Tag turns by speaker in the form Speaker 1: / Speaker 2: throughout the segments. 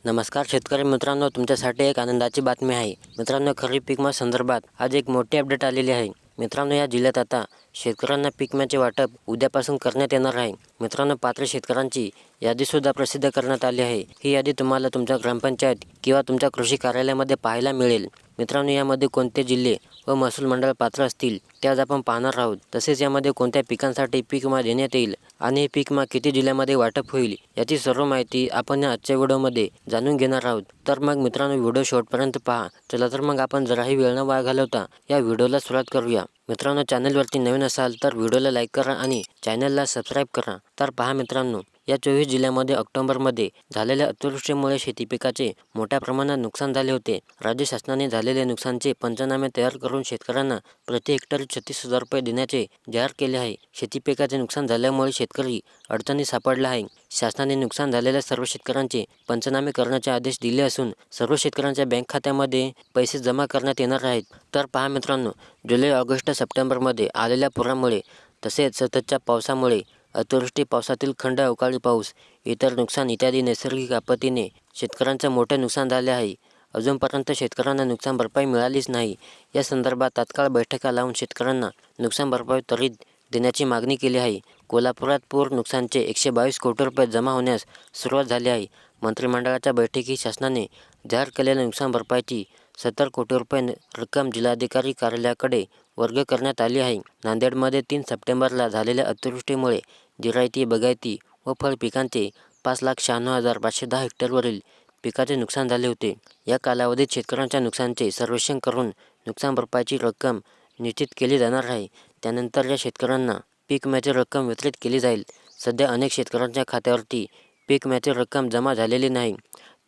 Speaker 1: नमस्कार शेतकरी मित्रांनो, तुमच्यासाठी एक आनंदाची बातमी आहे. मित्रांनो, खरीप पीक विमा संदर्भात आज एक मोठी अपडेट आलेली आहे. मित्रांनो, या जिल्ह्यात आता शेतकऱ्यांना पीक विम्याचे वाटप उद्यापासून करण्यात येणार आहे. मित्रांनो, पात्र शेतकऱ्यांची यादीसुद्धा प्रसिद्ध करण्यात आली आहे. ही यादी तुम्हाला तुमच्या ग्रामपंचायत किंवा तुमच्या कृषी कार्यालयामध्ये पाहायला मिळेल. मित्रांनो, यामध्ये कोणते जिल्हे व महसूल मंडळ पात्र असतील ते आज आपण पाहणार आहोत. तसेच यामध्ये कोणत्या पिकांसाठी पीक विमा देण्यात येईल आणि हे पीक विमा किती जिल्ह्यामध्ये वाटप होईल याची सर्व माहिती आपण आजच्या व्हिडिओमध्ये जाणून घेणार आहोत. तर मग मित्रांनो, व्हिडिओ शेवटपर्यंत पहा. चला तर मग आपण जराही वेळ न वाया घालवता या व्हिडिओला सुरुवात करूया. मित्रांनो, चॅनलवरती नवीन असाल तर व्हिडिओला लाईक करा आणि चॅनलला सबस्क्राईब करा. तर पहा मित्रांनो, या 24 जिल्ह्यामध्ये ऑक्टोबरमध्ये झालेल्या अतिवृष्टीमुळे शेती पिकाचे मोठ्या प्रमाणात नुकसान झाले होते. राज्य शासनाने झालेले नुकसानचे पंचनामे तयार करून शेतकऱ्यांना प्रति हेक्टरी 36,000 रुपये देण्याचे जाहीर केले आहे. शेती पिकाचे नुकसान झाल्यामुळे शेतकरी अडचणीत सापडला आहे. शासनाने नुकसान झालेल्या सर्व शेतकऱ्यांचे पंचनामे करण्याचे आदेश दिले असून सर्व शेतकऱ्यांच्या बँक खात्यामध्ये पैसे जमा करण्यात येणार आहेत. तर पहा मित्रांनो, जुलै, ऑगस्ट, सप्टेंबरमध्ये आलेल्या पुरामुळे तसेच सततच्या पावसामुळे अतिवृष्टी, पावसातील खंड, अवकाळी पाऊस, इतर नुकसान इत्यादी नैसर्गिक आपत्तीने शेतकऱ्यांचे मोठे नुकसान झाले आहे. अजूनपर्यंत शेतकऱ्यांना नुकसान भरपाई मिळालीच नाही. या संदर्भात तात्काळ बैठका लावून शेतकऱ्यांना नुकसान भरपाई त्वरित देण्याची मागणी केली आहे. कोल्हापुरात पूर नुकसानचे 122 कोटी रुपये जमा होण्यास सुरुवात झाली आहे. मंत्रिमंडळाच्या बैठकीत शासनाने जाहीर केलेल्या नुकसान भरपाईची 70 कोटी रुपये रक्कम जिल्हाधिकारी कार्यालयाकडे वर्ग करण्यात आली आहे. नांदेडमध्ये 3 सप्टेंबरला झालेल्या अतिवृष्टीमुळे जिरायती, बागायती व फळ पिकांचे 5,96,510 हेक्टरवरील पिकाचे नुकसान झाले होते. या कालावधीत शेतकऱ्यांच्या नुकसानाचे सर्वेक्षण करून नुकसान भरपाईची रक्कम निश्चित केली जाणार आहे. त्यानंतर या शेतकऱ्यांना पीक विम्याची रक्कम वितरित केली जाईल. सध्या अनेक शेतकऱ्यांच्या खात्यावरती पीक विम्याची रक्कम जमा झालेली नाही.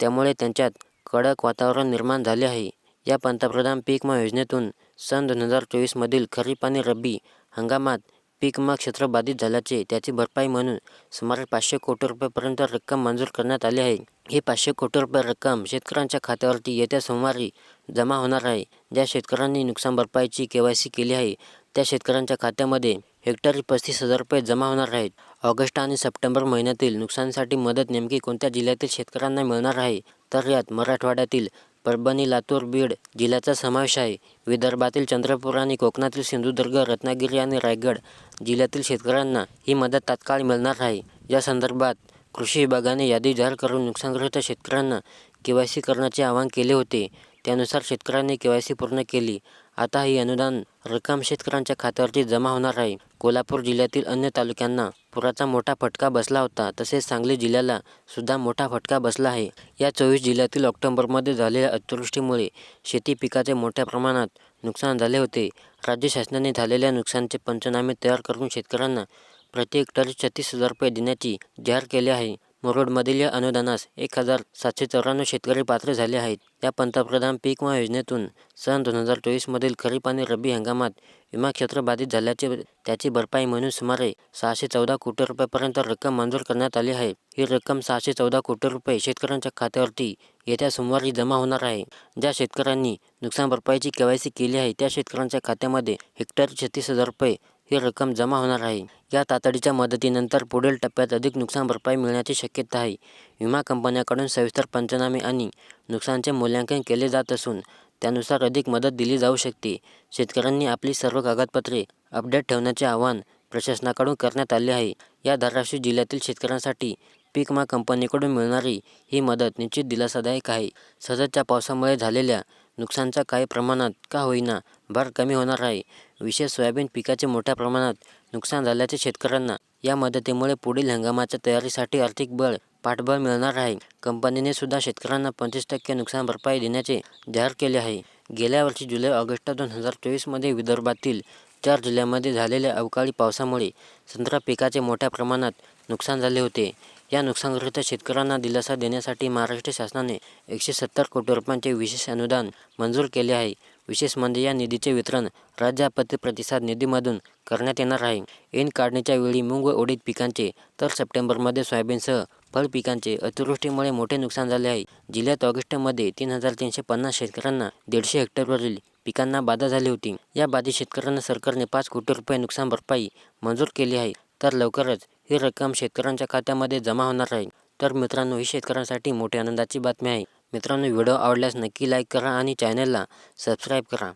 Speaker 1: त्यामुळे त्यांच्यात कडक वातावरण निर्माण झाले आहे. या पंतप्रधान पीक विमा योजनेतून सन 2024 मधील खरीप आणि रब्बी हंगामात पीक विमा क्षेत्र बाधित झाल्याचे त्याची भरपाई म्हणून सुमारे 500 कोटी रुपयेपर्यंत रक्कम मंजूर करण्यात आली आहे. ही 500 कोटी रुपये रक्कम शेतकऱ्यांच्या खात्यावरती येत्या सोमवारी जमा होणार आहे. ज्या शेतकऱ्यांनी नुकसान भरपाईची KYC केली आहे त्या शेतकऱ्यांच्या खात्यामध्ये हेक्टरी 35,000 रुपये जमा होणार आहेत. ऑगस्ट आणि सप्टेंबर महिन्यातील नुकसानीसाठी मदत नेमकी कोणत्या जिल्ह्यातील शेतकऱ्यांना मिळणार आहे? तर यात मराठवाड्यातील परभणी, लातूर, बीड जिल्ह्याचा समावेश आहे. विदर्भातील चंद्रपूर आणि कोकणातील सिंधुदुर्ग, रत्नागिरी आणि रायगड जिल्ह्यातील शेतकऱ्यांना ही मदत तात्काळ मिळणार आहे. या संदर्भात कृषी विभागाने यादी जाहीर करून नुकसानग्रस्त शेतकऱ्यांना KYC करण्याचे आवाहन केले होते. त्यानुसार शेतकऱ्यांनी KYC पूर्ण केली. आता ही अनुदान रक्कम शेतकऱ्यांच्या खात्यावरती जमा होणार आहे. कोल्हापूर जिल्ह्यातील अन्य तालुक्यांना पुराचा मोठा फटका बसला होता. तसेच सांगली जिल्ह्याला सुद्धा मोठा फटका बसला आहे. या 24 जिल्ह्यातील ऑक्टोबरमध्ये झालेल्या अतिवृष्टीमुळे शेती पिकाचे मोठ्या प्रमाणात नुकसान झाले होते. राज्य शासनाने झालेल्या नुकसानाचे पंचनामे तयार करून शेतकऱ्यांना प्रति हेक्टरी 36,000 रुपये देण्याची जाहीर केले आहे. मुरुडमधील या अनुदानास 1,794 शेतकरी पात्र झाले आहेत. या पंतप्रधान पीक विमा योजनेतून सन 2024 मधील खरीप आणि रब्बी हंगामात विमा क्षेत्र बाधित झाल्याचे त्याची भरपाई म्हणून सुमारे 614 कोटी रुपयेपर्यंत रक्कम मंजूर करण्यात आली आहे. ही रक्कम 614 कोटी रुपये शेतकऱ्यांच्या खात्यावरती येत्या सोमवारी जमा होणार आहे. ज्या शेतकऱ्यांनी नुकसान भरपाईची KYC केली आहे त्या शेतकऱ्यांच्या खात्यामध्ये हेक्टरी 36,000 रुपये ही रक्कम जमा होणार आहे. या तातडीच्या मदतीनंतर पुढील टप्प्यात अधिक नुकसान भरपाई मिळण्याची शक्यता आहे. विमा कंपन्यांकडून सविस्तर पंचनामे आणि नुकसानाचे मूल्यांकन केले जात असून त्यानुसार अधिक मदत दिली जाऊ शकते. शेतकऱ्यांनी आपली सर्व कागदपत्रे अपडेट ठेवण्याचे आवाहन प्रशासनाकडून करण्यात आले आहे. या धाराशिव जिल्ह्यातील शेतकऱ्यांसाठी पीक विमा कंपनीकडून मिळणारी ही मदत निश्चित दिलासादायक आहे. सततच्या पावसामुळे झालेल्या नुकसानाचा काही प्रमाणात का होईना भार कमी होणार आहे. विशेष सोयाबीन पिकाचे मोठ्या प्रमाणात नुकसान झाल्याचे शेतकऱ्यांना या मदतीमुळे पुढील हंगामाच्या तयारीसाठी आर्थिक पाठबळ मिळणार आहे. कंपनीने सुद्धा शेतकऱ्यांना 25% नुकसान भरपाई देण्याचे जाहीर केले आहे. गेल्या वर्षी जुलै, ऑगस्ट 2024 मध्ये विदर्भातील 4 जिल्ह्यांमध्ये झालेल्या अवकाळी पावसामुळे संत्रा पिकाचे मोठ्या प्रमाणात नुकसान झाले होते. या नुकसानग्रस्त शेतकऱ्यांना दिलासा देण्यासाठी महाराष्ट्र शासनाने 170 कोटी रुपयांचे विशेष अनुदान मंजूर केले आहे. विशेष म्हणजे या निधीचे वितरण राज्य आपत्ती प्रतिसाद निधीमधून करण्यात येणार आहे. ऐन काढणीच्या वेळी मूग व उडीद पिकांचे तर सप्टेंबरमध्ये सोयाबीनसह फळ पिकांचे अतिवृष्टीमुळे मोठे नुकसान झाले आहे. जिल्ह्यात ऑगस्टमध्ये 3,350 शेतकऱ्यांना 150 हेक्टरवरील पिकांना बाधा झाली होती. या बाधित शेतकऱ्यांना सरकारने 5 कोटी रुपये नुकसान भरपाई मंजूर केली आहे. तर लवकरच ही रक्कम शेतकऱ्यांच्या खात्यामध्ये जमा होणार आहे. तर मित्रांनो, ही शेतकऱ्यांसाठी मोठी आनंदाची बातमी आहे. मित्रांनो, व्हिडिओ आवडल्यास नक्की लाईक करा आणि चॅनलला सबस्क्राईब करा.